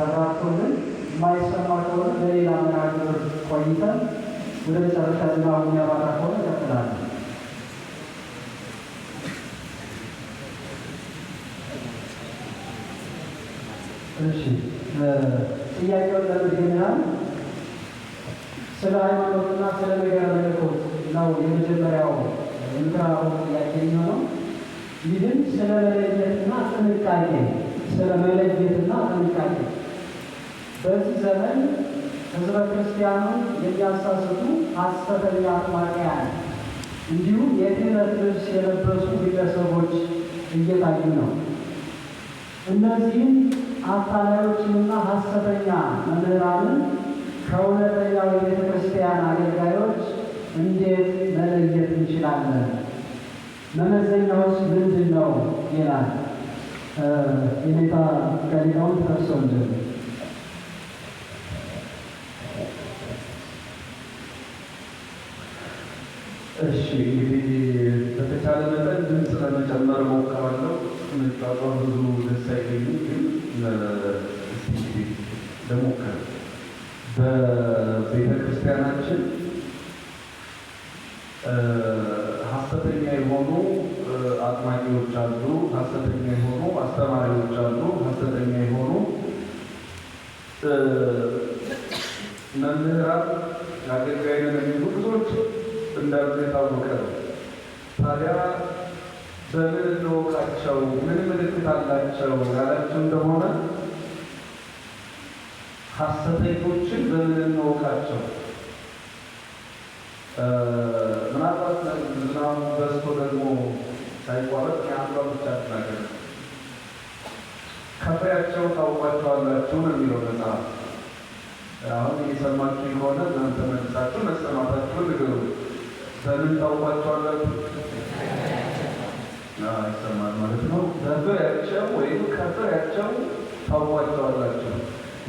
ተራቶልን የማይሰማ ከሆነ በሌላ መናገር ቆይተን ወደ መጨረሻ ዝናቡ የሚያባራ ከሆነ ይቀጥላል። እሺ ጥያቄውን ለመድገሚያል ስለ ሃይማኖትና ስለ ነገረ መለኮት ነው የመጀመሪያው ምክራው ጥያቄ የሚሆነው። ይህም ስለ መለየትና ጥንቃቄ በዚህ ዘመን ሕዝበ ክርስቲያኑን የሚያሳስቱ ሐሰተኛ አጥማቂያን እንዲሁም የክህነት ልብስ የለበሱ ግለሰቦች እየታዩ ነው። እነዚህም አታላዮችንና ሐሰተኛ መምህራንን ከእውነተኛው የቤተ ክርስቲያን አገልጋዮች እንዴት መለየት እንችላለን? መመዘኛውስ ምንድን ነው ይላል የኔታ ከሊቃውንት ተርሶልን። እሺ እንግዲህ በተቻለ መጠን ድምፅ ለመጨመር ሞክራለሁ። ምንጫጫ ብዙ ደስ አይለኝም፣ ግን እንግዲህ ለሞከር በቤተ ክርስቲያናችን ሐሰተኛ የሆኑ አጥማቂዎች አሉ፣ ሐሰተኛ የሆኑ አስተማሪዎች አሉ፣ ሐሰተኛ የሆኑ መምህራን አገልጋይ ነን የሚሉ ብዙዎች እንዳሉ የታወቀ ነው። ታዲያ በምን እንወቃቸው? ምን ምልክት አላቸው ያላቸው እንደሆነ ሐሰተኞችን በምን እንወቃቸው? ምናልባት ዝናቡ በዝቶ ደግሞ ሳይቋረጥ የአንዷ ብቻ ትናገር ከፍሬያቸው ታውቋቸዋላችሁ ነው የሚለው መጽሐፍ። አሁን እየሰማችሁ ከሆነ እናንተ መልሳችሁ መሰማታችሁን ንገሩ። በምን ታውቋቸዋላችሁ? ይሰማል ማለት ነው። በፍሬያቸው ወይም ከፍሬያቸው ታውቋቸዋላችሁ።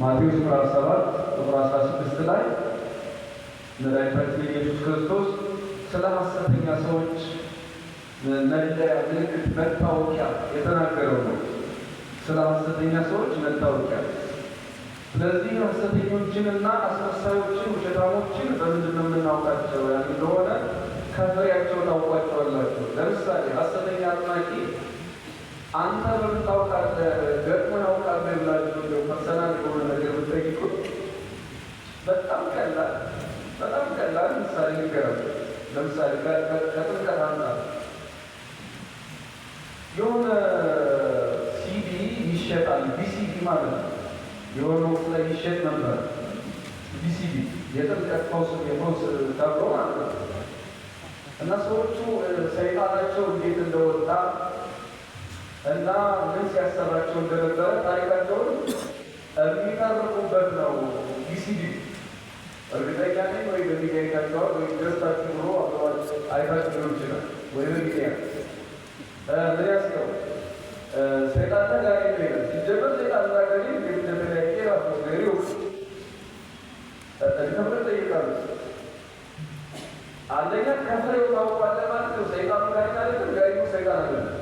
ማቴዎስ ምዕራፍ 7 ቁጥር 16 ላይ መድኃኒታችን ኢየሱስ ክርስቶስ ስለ ሐሰተኛ ሰዎች መለያ ምልክት መታወቂያ የተናገረው ነው። ስለ ሐሰተኛ ሰዎች መታወቂያ። ስለዚህ ሐሰተኞችንና አስመሳዮችን ውሸታሞችን በምንድን ነው የምናውቃቸው? ያን እንደሆነ ከፍሬያቸው ታውቋቸዋላችሁ። ለምሳሌ ሐሰተኛ አጥማቂ አንተ በምን ታውቃለህ? ገጥሞ ያውቃል ብላችሁ እንደው ፐርሰናል የሆነ ነገር ብትጠይቁት በጣም ቀላል ምሳሌ ንገራችሁ። ለምሳሌ ከጥምቀት አንጻር የሆነ ሲዲ ይሸጣል። ቢሲዲ ማለት ነው። የሆነ ወቅት ላይ ይሸጥ ነበር ቢሲዲ የጥምቀት የፈውስ ተብሎ ማለት ነው። እና ሰዎቹ ሰይጣናቸው እንዴት እንደወጣ እና ምን ሲያሰራቸው እንደነበረ ታሪካቸውን የሚታረቁበት ነው ቢሲዲ። እርግጠኛ ነኝ ወይ በሚዲያ አይታችኋል ወይ ገዝታችሁ ብሎ አይታችሁ ሊሆን ይችላል። ወይ በሚዲያ ምን ያስገው ሰይጣን ተጋሪ ነው። ሲጀመር ሰይጣን ተጋሪ እንደተለያየ ራሱ ገሪው ተከብረ ጠይቃሉ። አንደኛ ከፍሬው ታውቋለህ ማለት ነው። ሰይጣኑ ጋሪ ማለት ጋሪው ሰይጣን አይደለም።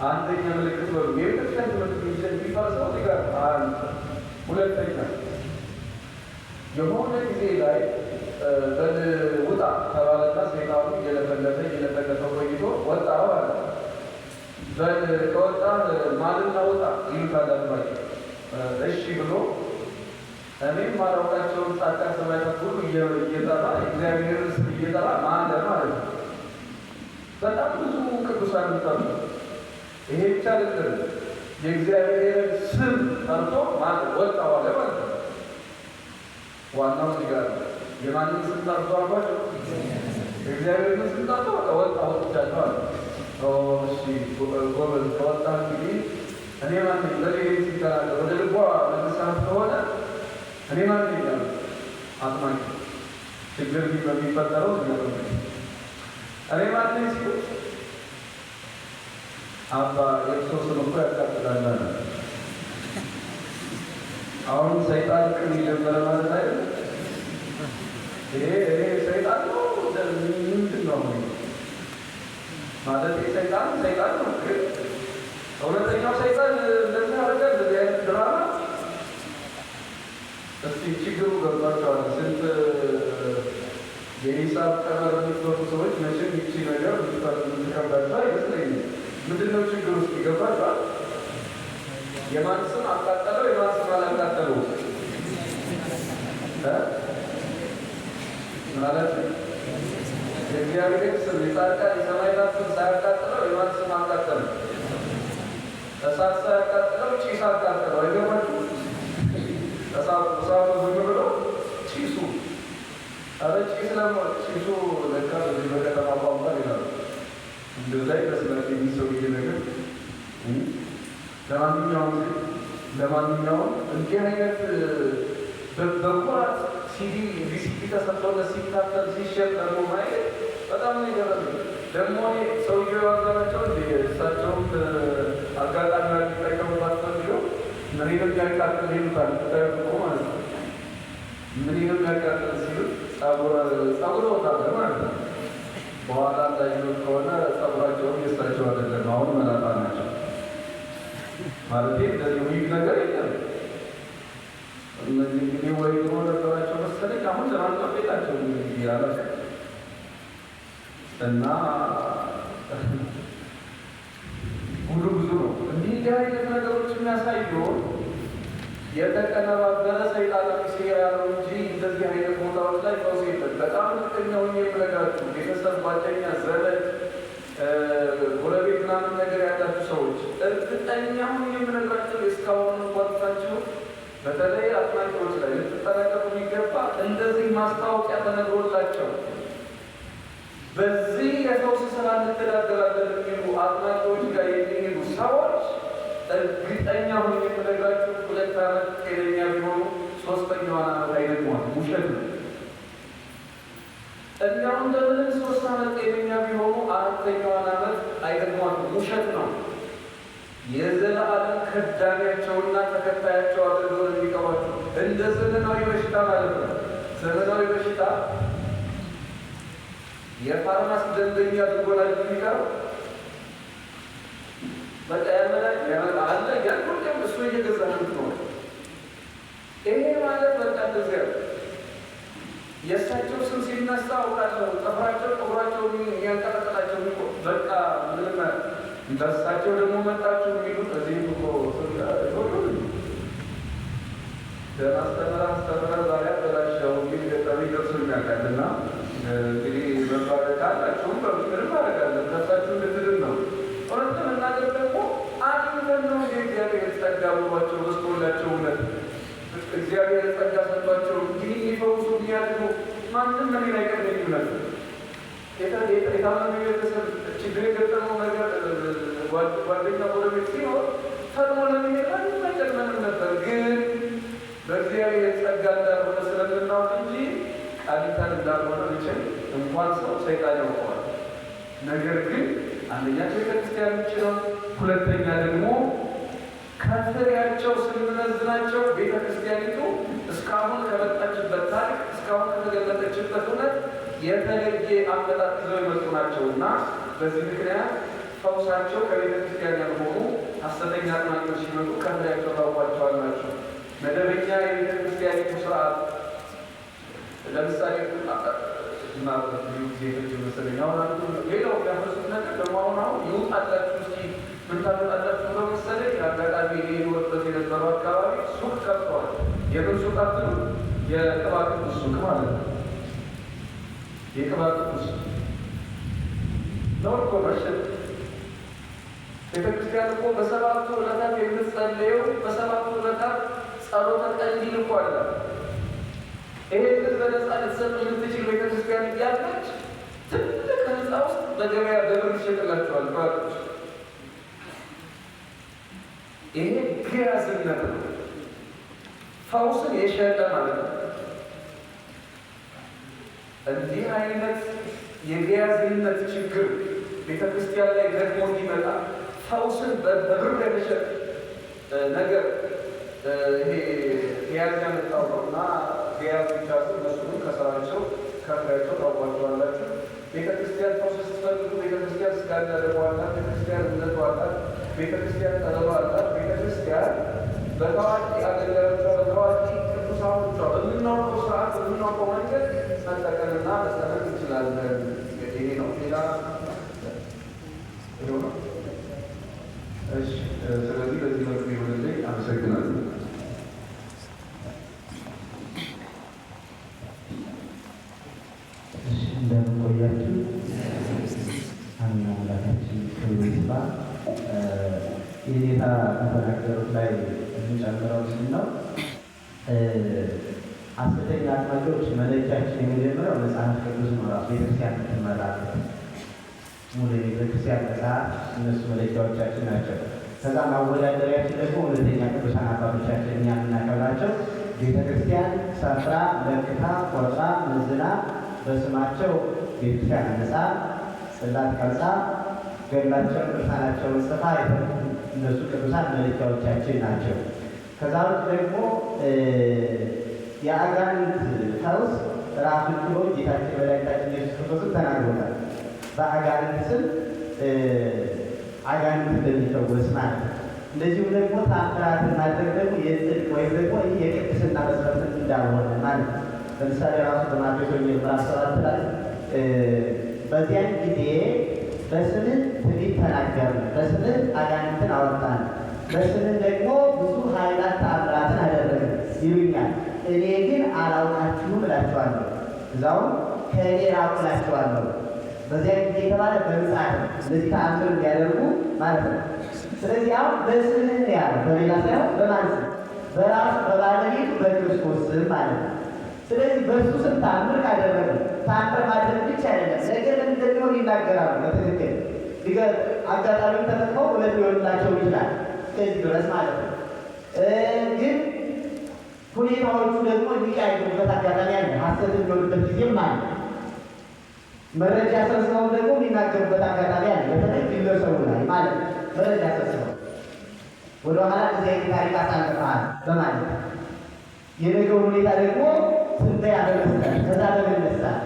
አንደኛ ምልክት ነው። የቤተክርስቲያን ትምህርት የሚፈርሰው ሲጋር አንድ። ሁለተኛ የሆነ ጊዜ ላይ ውጣ ተባለና ሰይጣኑ እየለፈለፈ ቆይቶ ወጣ አለ። ከወጣ ማልና ውጣ ይሉታል አጥማቂው። እሺ ብሎ እኔም ማላውቃቸውን ጻድቃን ሰማዕታት ሁሉ እየጠራ እግዚአብሔርን ስም እየጠራ ማለ ማለት ነው። በጣም ብዙ ቅዱሳን ጠሩ። ይሄ ብቻ አይደለም፣ የእግዚአብሔርን ስም ጠርቶ ማለት ወጣ ዋለ ማለት ነው። ዋናው እዚህ ጋር የማንን ስም ጠርቶ አልኳቸው? የእግዚአብሔርን ስም ጠርቶ ወጥቻለሁ አለ። እሺ ጎበዝ፣ ከወጣ እንግዲህ እኔ ማነኝ? ለሌሎች ሲተናገር ወደ ልቧ መንግስት ከሆነ እኔ ማነኝ ያለ አጥማቂ ችግር በሚፈጠረው እኔ ማነኝ ሲሉ አባ የክርስቶስን እኮ ያቃጥላል። አሁን ሰይጣን ቅን የጀመረ ማለት አይደለም። ይሄ ሰይጣን ነው ምንድን ነው ማለት? ሰይጣን ነው። ግን እውነተኛው ሰይጣን እንደዚህ ያደርጋል። እንደዚህ አይነት ድራማ የማን ስም አቃጠለው? የማን ስም አላቃጠለው? ማለት የእግዚአብሔር ስም የጻድቃን የሰማዕታት ስም ሳያቃጥለው የማን ስም አቃጠለው? እሳት ሳያቃጥለው ጭስ አቃጠለው። አይገርማችሁም? እሳቱ ዝም ብሎ ጭሱ ጭስ ጭሱ ለካ በዚህ በከተማ ቋንቋ ይላሉ። እንደዛ ይመስላል የሚሰውዬ ነገር። ለማንኛውም እንዲህ አይነት በኩራት ሲዲ ቪሲዲ ተሰጥቶለት ሲታተል ሲሸጥ ደግሞ ማየት በጣም ነው የገረመኝ። ደግሞ ሰውዬው ያወራናቸው እሳቸውም አጋጣሚ ሊጠቀሙባት ፈልገው ምን የሚያቃጥል ይሉታል ተጠቅቆ ማለት ነው። ምን የሚያቃጥል ሲሉ ጸጉር ወጣለ ማለት ነው። በኋላ እንዳይሉት ከሆነ ጸጉራቸውን የእሳቸው አይደለም፣ አሁን መላጣ ናቸው ማለት እንደዚህ ውይይት ነገር የለም። እነዚህ እንግዲህ ወይ ድሮ ነበራቸው መሰለኝ፣ አሁን ለማንጣት የላቸው እንግዲህ ያላለ እና ሁሉ ብዙ ነው። እንዲህ አይነት ነገሮች የሚያሳዩ የተቀነባበረ ሰይጣናዊ ሴራ ያለው እንጂ እንደዚህ አይነት ቦታዎች ላይ ፈውስ የለም። በጣም እርግጠኛ ሆኜ የምነግራችሁ ቤተሰብ፣ ጓደኛ፣ ዘመድ፣ ጎረቤት ምናምን ነገር ያላችሁ ሰዎች እርግጠኛ ሆኜ የምነግራችሁ እስካሁን ጓድታችሁ በተለይ አጥማቂዎች ላይ ልትጠነቀቁ የሚገባ እንደዚህ ማስታወቂያ ተነግሮላቸው በዚህ የፈውስ ስራ እንተዳደራለን የሚሉ አጥማቂዎች ጋር የሚሄዱ ሰዎች እርግጠኛ ሆኜ የምነግራችሁ 2 ዓመት ጤነኛ ቢሆኑ 3ኛዋን ዓመት አይደግሟት። ውሸት ነው። እኛው እንደምንም 3 ዓመት ጤነኛ ቢሆኑ 4ኛዋን ዓመት አይደግሟት። ውሸት ነው። የዘላለም ከዳሚያቸውና ተከታያቸው አድርገው የሚቀባቸው እንደ ዘመናዊ በሽታ ማለት ነው። ዘመናዊ በሽታ የፋርማሲ ደንበኛ አድርጎላል የሚቀረው በቃ አለ ያን ሁሉም እሱ እየገዛ ነው። ይሄ ማለት በቃ እንደዚያ የእሳቸው ስም ሲነሳ አውቃቸው ጠፍራቸው ጠጉራቸውን ያንቀጠቀጣቸው በቃ ምንም በእሳቸው ደግሞ መጣችሁ የሚሉት እዚህ እኮ አስተምራ ዛሬ አበላሸው የሚል ገጠመኝ ደርሶኛል። እና እንግዲህ መባረክ አላችሁም በምክር ማረጋለን ነፍሳችሁ እንድትድን ነው። እውነት ለመናገር ደግሞ አንተን ነው የእግዚአብሔር ጸጋ ብሏቸው በስቶላቸው እውነት እግዚአብሔር ጸጋ ሰጥቷቸው እንግዲህ የሚፈውሱ የሚያድኑ ማንም ምን አይቀርም ይላል። የታመመ ቤተሰብ ችግር የገጠመው ነገር ጓደኛ ጎረቤት ሲኖር ፈጥኖ ለመሄድ ማንም አይቀድመንም ነበር። ግን በእግዚአብሔር ጸጋ እንዳልሆነ ስለምናውቅ እንጂ ቃሊታን እንዳልሆነ ብችል እንኳን ሰው ሰይጣን ያውቀዋል። ነገር ግን አንደኛ ቤተክርስቲያን ነው፣ ሁለተኛ ደግሞ ከፍሬያቸው ስንመዝናቸው ቤተክርስቲያኒቱ እስካሁን ከመጣችበት ታሪክ እስካሁን ከተገለጠችበት እውነት የተለየ አመጣጥ ይዘው የመጡ ናቸው እና በዚህ ምክንያት ፈውሳቸው ከቤተክርስቲያን ያልሆኑ ሐሰተኛ አጥማቂዎች ሲመጡ ከፍሬያቸው ታውቋቸዋላችሁ። መደበኛ የቤተክርስቲያኒቱ ስርዓት ለምሳሌ ጊዜ መሰለኝ አሁን ሌላው ያፈሱት ነገር ደግሞ አሁን ይውጣላችሁ እስኪ ምን ታመጣላችሁ በመሰለኝ አጋጣሚ ሊወጥበት የነበረው አካባቢ ሱቅ ከፍተዋል። የምን ሱቅ አትሉ? የቅባ ቅዱስ ሱቅ ማለት ነው። የቅባ ቅዱስ ነው እኮ መሸጥ። ቤተክርስቲያን እኮ በሰባቱ ዕለታት የምትጸለየው በሰባቱ ዕለታት ጸሎተ ቀንዲል እኮ አለ። ይሄ ግን በነፃ ልትሰጥ የምትችል ቤተክርስቲያን እያለች ትልቅ ህንፃ ውስጥ በገበያ በብር ይሸጥላቸዋል ባሎች። ይሄ ግያዝነት ነው። ፈውስን የሸጠ ማለት ነው። እንዲህ አይነት የግያዝነት ችግር ቤተክርስቲያን ላይ ደግሞ እንዲመጣ ፈውስን በብር የተሸጠ ነገር ይሄ ግያዝ ያመጣው ነው እና ግያዝ ብቻ እነሱም ከስራቸው ከፍሬያቸው ታውቋቸዋላችሁ። ቤተክርስቲያን ፈውስ ስትፈልጉ ቤተክርስቲያን ስጋና ደሟ አላት። ቤተክርስቲያን እምነቷ አላት። ቤተክርስቲያን ጠበሏ አላት። ቤተክርስቲያን በታዋቂ አገልጋዮቿ በታዋቂ ቅዱሳኖቿ በምናውቀው ስርዓት በምናውቀው መንገድ መጠቀምና መጠመቅ እንችላለን። ይሄ ነው ሌላ ነው። ስለዚህ በዚህ መልኩ ይሆንልኝ። ጨምረው ነው ሐሰተኛ አጥማቂዎች መለኪያችን የሚጀምረው መጽሐፍ ቅዱስ ነው። ራሱ ቤተክርስቲያን ትመራለች። ሙሉ የቤተክርስቲያን መጽሐፍ እነሱ መለኪያዎቻችን ናቸው። ከዛ ማወዳደሪያችን ደግሞ እውነተኛ ቅዱሳን አባቶቻችን እኛ የምናከብራቸው ቤተክርስቲያን ሰፍራ ለክታ ቆጥራ መዝና በስማቸው ቤተክርስቲያን ነጻ ጽላት ቀርጻ ገድላቸውን ቅርሳናቸውን ጽፋ እነሱ ቅዱሳን መለኪያዎቻችን ናቸው። ከዛ ውጭ ደግሞ የአጋንንት ፈውስ ራሱን ችሎ ጌታችን መድኃኒታችን ኢየሱስ ክርስቶስን ተናግሮታል። በአጋንንት ስም አጋንንት እንደሚፈወስ ማለት ነው። እንደዚሁም ደግሞ ተአምራትን ማድረግ ደግሞ የጽድቅ ወይም ደግሞ የቅድስና መሰረት እንዳልሆነ ማለት ነው። ለምሳሌ ራሱ በማቴዎስ ወንጌል ምዕራፍ 7 ላይ በዚያን ጊዜ በስምህ ትንቢት ተናገርን፣ በስምህ አጋንንትን አወጣን፣ በስምህ ደግሞ ብዙ ኃይላት ተአምራትን አደረግን ይሉኛል፣ እኔ ግን አላውቃችሁም እላችኋለሁ። እዛውም ከእኔ ራቁ እላችኋለሁ። በዚያ ጊዜ የተባለ በምጽአት ነው። እነዚህ ተአምር እንዲያደርጉ ማለት ነው። ስለዚህ አሁን በስምህ ያለው በሌላ ሳይሆን በማን ስም? በራሱ በባለቤቱ በክርስቶስ ስም ማለት ነው። ስለዚህ በእሱ ስም ተአምር ካደረገ ተአምር ማድረግ ብቻ አይደለም፣ ነገር እንደሚሆን ይናገራሉ። በትክክል አጋጣሚ ተጠቅመው እውነት ሊሆንላቸው ይችላል እስከዚህ ድረስ ማለት ነው። ግን ሁኔታዎቹ ደግሞ የሚቀያየሩበት አጋጣሚ አለ። ሐሰት የሚሆንበት ጊዜም አለ። መረጃ ሰብስበው ደግሞ የሚናገሩበት አጋጣሚ አለ። በተለይ ግለሰቡ ላይ ማለት ነው። መረጃ ሰብስበው ወደኋላ እዚያ ታሪክ አሳልፈሃል በማለት የነገው ሁኔታ ደግሞ ስንበያ በመስጠት ከዛ በመነሳት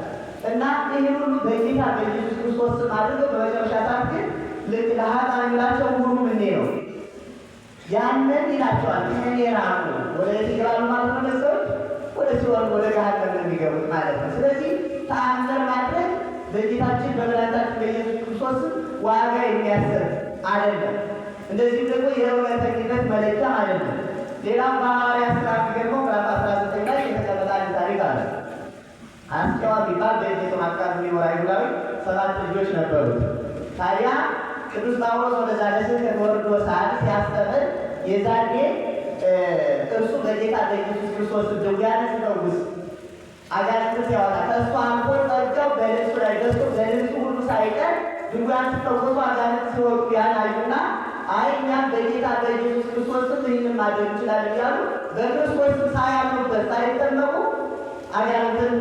እና ይህ ሁሉ በጌታ በኢየሱስ ክርስቶስ ስም አድርገው በመጨረሻ ሰዓት ግን ልክ ለኃጥአን የሚላቸው ሁሉ ምን ነው ያንን ይላቸዋል። ከእኔ ራቁ። ወደ ይገባሉ ማለት ነው። ሰዎች ወደ ሲኦል ወደ ገሃነም የሚገቡት ማለት ነው። ስለዚህ ተአምር ማድረግ በጌታችን በመድኃኒታችን በኢየሱስ ክርስቶስ ዋጋ የሚያሰጥ አይደለም። እንደዚህም ደግሞ የእውነተኝነት መለኪያ አይደለም። ሌላው በሐዋርያት ሥራ የሚገርመው ምዕራፍ 19 ላይ የተቀመጠ አንድ ታሪክ አለ። አስቄዋ የሚባል በኤፌሶን አካባቢ የሚኖር አይሁዳዊ 7 ልጆች ነበሩት። ታዲያ ቅዱስ ጳውሎስ ወደዛ ለስብከት ወርዶ ሰዓት ሲያስተምር የዛኔ እርሱ በጌታ በኢየሱስ ክርስቶስ ድውያንን ሲፈውስ አጋንንትን ሲያወጣ ከእሱ አልፎ ጠጋው በልብሱ ላይ ደርሶ በልብሱ ሁሉ ሳይቀር ድውያን ሲፈወሱ አጋንንት ሲወጡ ያን አዩና አይ እኛም በጌታ በኢየሱስ ክርስቶስ ይህንን ማድረግ እንችላለን እያሉ በክርስቶስ ሳያምኑበት ሳይጠመቁ አጋንንትን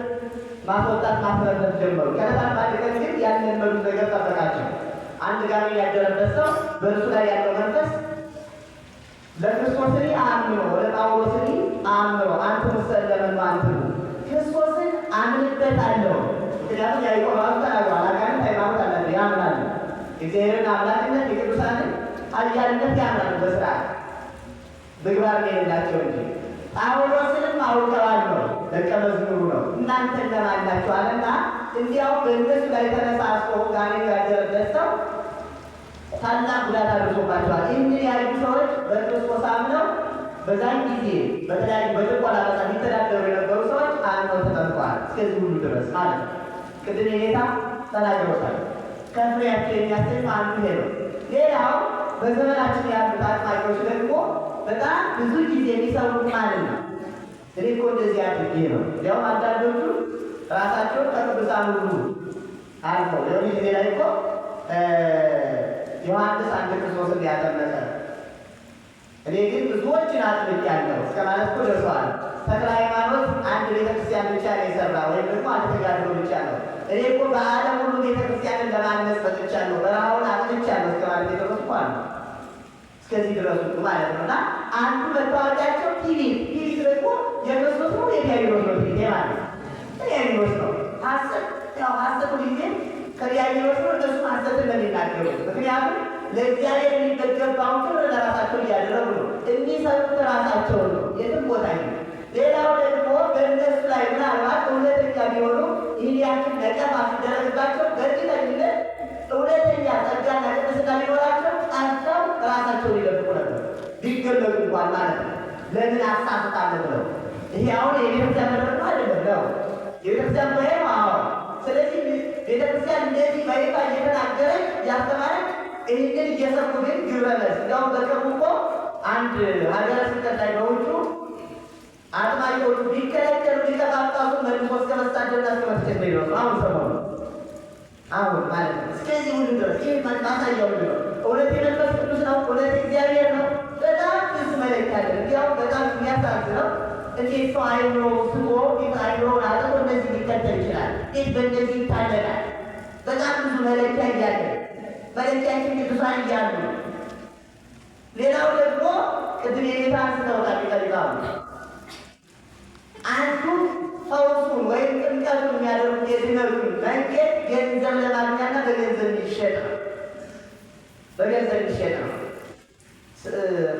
ማስወጣት ማስረበት ጀመሩ። ከዕለታት በአንድ ቀን ግን ያንን መዱ ነገር ጠበቃቸው። አንድ ጋር ያደረበት ሰው በእርሱ ላይ ያለው መንፈስ ለክርስቶስኒ አምኖ ወደ ጳውሎስኒ አምኖ አንተ ሙሰለመን አንተ ክርስቶስን አምንበታለሁ። ምክንያቱም ያዕቆብ ራሱ ተናግሯል። አጋንንት ሃይማኖት አላቸው፣ ያምናሉ። እግዚአብሔርን አምላክነት የቅዱሳንን ኃያልነት ያምናሉ በስርዓት ምግባር የሌላቸው እንጂ። ጳውሎስንም አውቀዋለሁ፣ ደቀ መዝሙሩ ነው፣ እናንተ እነማን ናችሁ አለና እንዲያው በእነሱ ላይ ተነሳስቶ ጋኔን ያደረበት ሰው ታላቅ ጉዳት አድርሶባቸዋል። እኒህ ያሉ ሰዎች በክርስቶስ አምነው በዛን ጊዜ በተለያዩ በጥቆላ በቃ የሚተዳደሩ የነበሩ ሰዎች አምነው ተጠምቀዋል። እስከዚህ ሁሉ ድረስ ማለት ነው። ቅድም የኔታ ተናግሮታል። ከፍሬያቸው የሚያሰኝ አንዱ ይሄ ነው። ሌላው በዘመናችን ያሉት አጥማቂዎች ደግሞ በጣም ብዙ ጊዜ የሚሰሩት ማለት ነው። እኔ እኮ እንደዚህ አድርጌ ነው። እንዲያውም አንዳንዶቹ ራሳቸውን ከቅዱሳን ሁሉ አልፎ የሆነ ጊዜ ላይ እኮ ዮሐንስ አንድ ክርስቶስን ያጠመቀ እኔ ግን ብዙዎችን አጥምቄአለሁ እስከ ማለት እኮ ደርሰዋል። ተክለ ሃይማኖት አንድ ቤተክርስቲያን ብቻ ነው የሰራ ወይም ደግሞ አንድ ተጋድሎ ብቻ ነው። እኔ እኮ በዓለም ሁሉ ቤተክርስቲያንን ለማነጽ መጥቻለሁ፣ በረሃውን አጥምቻለሁ እስከ ማለት የደረሱ አሉ። እስከዚህ ድረሱ ማለት ነው። እና አንዱ መታወቂያቸው ቲቪት ደግሞ የክርስቶስ ነው የዲያብሎስ ነው። ቲቪ ማለት ዲያብሎስ ነው። ሐሰት ጊዜ ከዲያብሎስ ነው። እነሱ ሐሰትን ለሚናገሩ ምክንያቱም ለእግዚአብሔር የሚገባውን ክብር ለራሳቸው እያደረጉ ነው። የሚሰሩት ራሳቸው ነው የትም ቦታ። ሌላው ደግሞ በእነሱ ላይ ምናልባት እውነተኛ ቢሆኑ ይህን ያክል ነቀፋ ሲደረግባቸው በእርግጠኝነት እውነተኛ ጸጋና ቅድስና ቢኖራቸው ጠርተው ራሳቸውን ይደብቁ ነበር፣ ቢገለጡ እንኳን ማለት ነው። ለምን አሳፍጣለ ብለው ይሄ አሁን የቤተክርስቲያን መድረክ ነው አይደለም ነው የቤተክርስቲያን በይ ነው። አዎ ስለዚህ ቤተክርስቲያን እንደዚህ በይፋ እየተናገረች ያስተማረች ይህንን እየሰሩ ግን ግብረ መልስ እንዲያውም በቅርቡ እኮ አንድ ሀገረ ስብከት ላይ በውጩ አጥማቂዎቹ ቢከለከሉ ሊቀ ጳጳሱ መልሶ እስከ መሳደብና እስከ መስጨት ነው ይደርሱ። አሁን ሰሞኑ አሁን ማለት ነው። እስከዚህ ሁሉ ድረስ ይህ ማሳያው ሁሉ ነው። እውነት የመንፈስ ቅዱስ ነው። እውነት እግዚአብሔር ነው። በጣም ብዙ መለኪያ አለ። እንዲያው በጣም የሚያሳዝነው እንዴት ሰው አይምሮ ስቦ አይምሮውን አጥቶ እንደዚህ ሊከተል ይችላል? እንዴት በእንደዚህ ይታለላል? በጣም ብዙ መለኪያ እያለ መለኪያችን ቅዱሳን እያሉ ሌላው ደግሞ ቅድም የጌታ አንስተውታል ይጠይቃሉ። አንዱ ፈውሱን ወይም ጥምቀቱን የሚያደርጉት የድነቱን መንገድ ገንዘብ ለማግኛና በገንዘብ እንዲሸጥ ነው። በገንዘብ እንዲሸጥ ነው።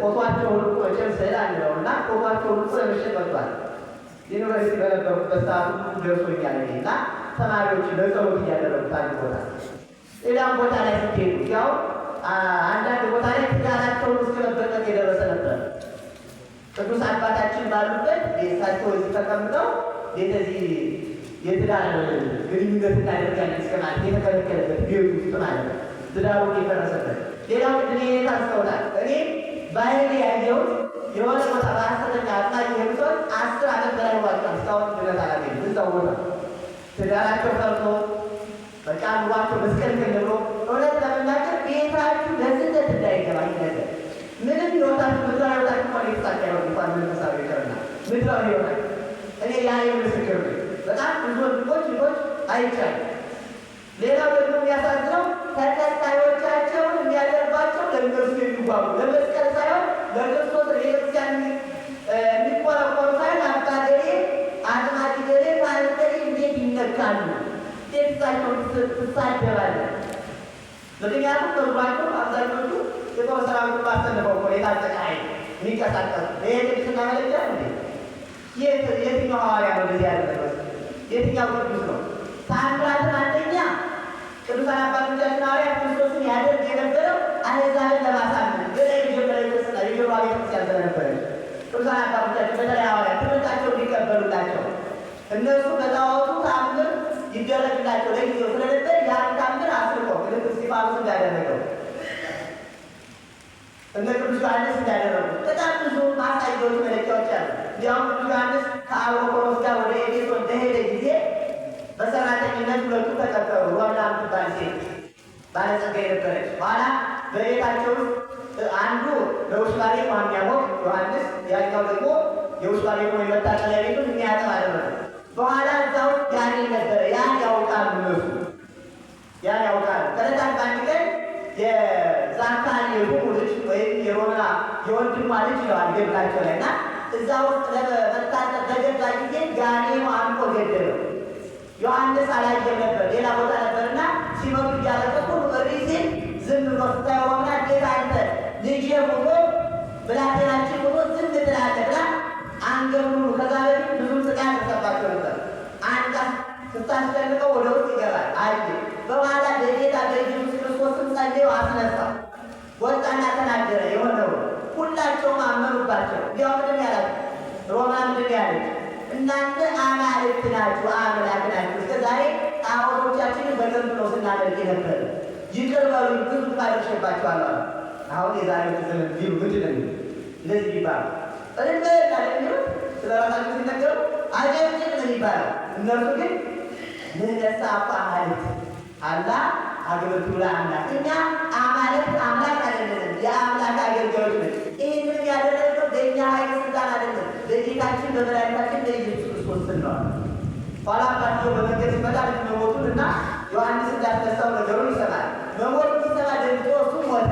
ፎቶቸውን እኮ መቼም ስዕል አለው እና ፎቶቸውን እኮ ለመሸጥ መጥቷል። ዩኒቨርሲቲ በነበሩበት ሰዓቱ ደርሶኛል እና ተማሪዎች ለጸሎት እያደረጉት አንድ ቦታ ሌላም ቦታ ላይ ስትሄዱ ያው አንዳንድ ቦታ ላይ ትዳራቸውን እስከ መበጠጥ የደረሰ ነበር። ቅዱስ አባታችን ባሉበት ቤታቸው እዚህ ተቀምጠው የተዚህ የትዳር ግንኙነት እናደርጋለን እስከ ማለት የተከለከለበት ቤቱ ውስጥ ማለት ነው። ትዳሩ የፈረሰበት ሌላው ቅድም ይሄን ታስተውላል። እኔ ባይኔ ያየሁት የሆነ ቦታ በሐሰተኛ አጥማቂ የሚሰጥ 10 ዓመት በላይ ዋልቷል። እስካሁን ድነት አላገኙም። እዛው ቦታ ትዳራቸው ፈርሶ በቃ ኑሯቸው መስቀልቅል ብሎ እውነት ለመናገር ቤታችሁ ለስደት እንዳይገባ ይነገር ምንም ህይወታችሁ ምድራዊ ህይወታችሁ እንኳን የተሳካ ይሆን እንኳን መንፈሳዊ ይቀርና ምድራዊ ህይወታችሁ እኔ ያኔ ምስክር ነኝ። በጣም ብዙ ወንድሞች ልጆች አይቻል። ሌላው ደግሞ የሚያሳዝነው ተከታዮቻቸውን የሚያደርባቸው ለእነሱ የሚጓጉ ለመስቀል ሳይሆን ለክርስቶስ ለቤተክርስቲያን የሚቆረቆሩ ሳይሆን አባገሬ አጥማቂ ገሬ ባልገሬ እንዴት ይነካሉ? ቤተሰባቸውን ትሳደባለህ። ምክንያቱም በዙሪያቸው አብዛኞቹ የጦር ሰራዊቱ ባሰለፈው እኮ የታጠቀ ኃይል የሚንቀሳቀሱ ይሄ ቅድስና መለኪያ እንዴ? የትኛው ሐዋርያ ነው እንደዚህ ያደረገው? የትኛው ቅዱስ ነው? ታምራትን አንደኛ ቅዱሳን አባቶቻችን ሐዋርያት ክርስቶስን ያደርግ የነበረው አሕዛብን ለማሳመን ገና የመጀመሪያ ክርስትና የጀርባ ቤተክርስቲያን ስለነበረች ቅዱሳን አባቶቻችን በተለይ ሐዋርያት ትምህርታቸው እንዲቀበሉላቸው እነሱ በጣዖቱ ታምር ይደረግላቸው ለጊዜው ስለነበር ያን ታምር አስርቆ ቅዱስ እስጢፋኖስ እንዳደረገው እነ ቅዱስ ዮሐንስ እንዳደረጉ በጣም ብዙ ማሳያዎች መለኪያዎች አሉ። እንዲያውም ቅዱስ ዮሐንስ ከአብሮኮሮስ ጋር ወደ ኤፌሶን በሄደ ጊዜ በሰራተኝነት ሁለቱ ተቀጠሩ። ሮና የምትባል ሴት ባለጸጋ የነበረች በኋላ በቤታቸው ውስጥ አንዱ ለውሽባሬ ውሃ የሚያሞቅ ዮሐንስ፣ ያኛው ደግሞ የውሽባሬ የመታጠቢያ ቤቱን የሚያጠብ አደረገ። በኋላ እዛው ጋኔን ነበረ። ያን ያውቃሉ እነሱ ያን ያውቃሉ። ከዕለታት በአንድ ቀን የዛካን የሩሙ ልጅ ወይም የሮና የወንድሟ ልጅ ይለዋል ገብላቸው ላይ እና እዛ ውስጥ ለመታጠብ በገባ ጊዜ ጋኔኑ አንቆ ገደለው። ዮሐንስ አላየም ነበር፣ ሌላ ቦታ ነበርና ሲመጡ እያለቀቁ ሪሲን ዝም ብሎ ስታየሆና እንዴት አንተ ልጄ ብሎ ብላቴናችን ብሎ ዝም ትላለህ ብላ አንገሩሉ ከዛ በፊት ብዙም ስቃይ ተሰባቸው ነበር። አንዳ ስታስጨንቀው ወደ ውስጥ ይገባል አየ። በኋላ በጌታ በኢየሱስ ክርስቶስም ጸልዮ አስነሳው። ወጣና ተናገረ የሆነው ሁላቸውም አመኑባቸው። እንዲያው ምንድን ያላቸው ሮማ ምንድን ያለች እናንተ አማልክት ናችሁ፣ አምላክ ናችሁ። እስከ ዛሬ ጣዖቶቻችንን በደንብ ነው ስናደርግ የነበር። ይቅር በሉኝ ብዙ ታደርሸባችኋል አሉ። አሁን የዛሬው ዘመን ቢሉ ምንድን ነው እንደዚህ ይባሉ የሚሉት ስለ ራሳቸው ሲነገሩ አጀብጭብ ነው የሚባለው። እነርሱ ግን ንነሳ እኮ አማልክት አላ አግብርቱ ለአምላክ እኛ አማልክት አምላክ አይደለንም፣ የአምላክ አገልጋዮች ነን። ይህንን ያደረግነው በእኛ ኃይል ስልጣን አይደለም፣ በጌታችን በመድኃኒታችን በኢየሱስ ክርስቶስ ስም ነው። ኋላ አባትየው በመንገድ ሲመጣ ልጅ መሞቱን እና ዮሐንስ እንዳስነሳው ነገሩን ይሰማል። መሞቱን ሲሰማ ደንግጦ እሱ ሞተ።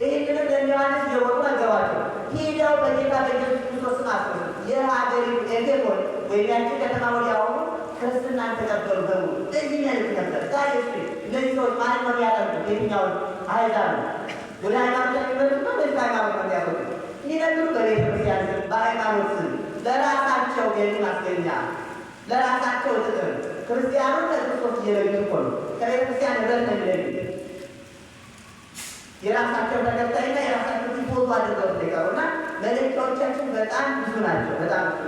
ይህንንም ለዮሐንስ እየወጡ ነገሯቸው። ሄደው በጌታ በኢየሱስ ክርስቶስ ስም አስሩ። የሀገሪቱ ኤፌሶን ወይም ያችን ከተማ ወዲያውኑ ክርስትናን ተቀበሉ በሙሉ። እዚህ ያሉት ነበር። ዛሬ ስ እነዚህ ሰዎች ማለት ነው ያጠሩት የትኛውን አሕዛብ ነው ወደ ሃይማኖት የሚመጡት ነው ወይስ ሃይማኖት ነው ያሉት? የሚነግሩ በቤተ ክርስቲያን ስም በሃይማኖት ስም ለራሳቸው ገቢ ማስገኛ ለራሳቸው ጥቅም ክርስቲያኑን ከክርስቶስ እየለዩ እኮ ነው። ከቤተ ክርስቲያን ንብረት ነው የሚለዩ። የራሳቸው ተከታይና የራሳቸው ፎቶ አድርገው ይቀሩና መለኪያዎቻችን በጣም ብዙ ናቸው። በጣም ብዙ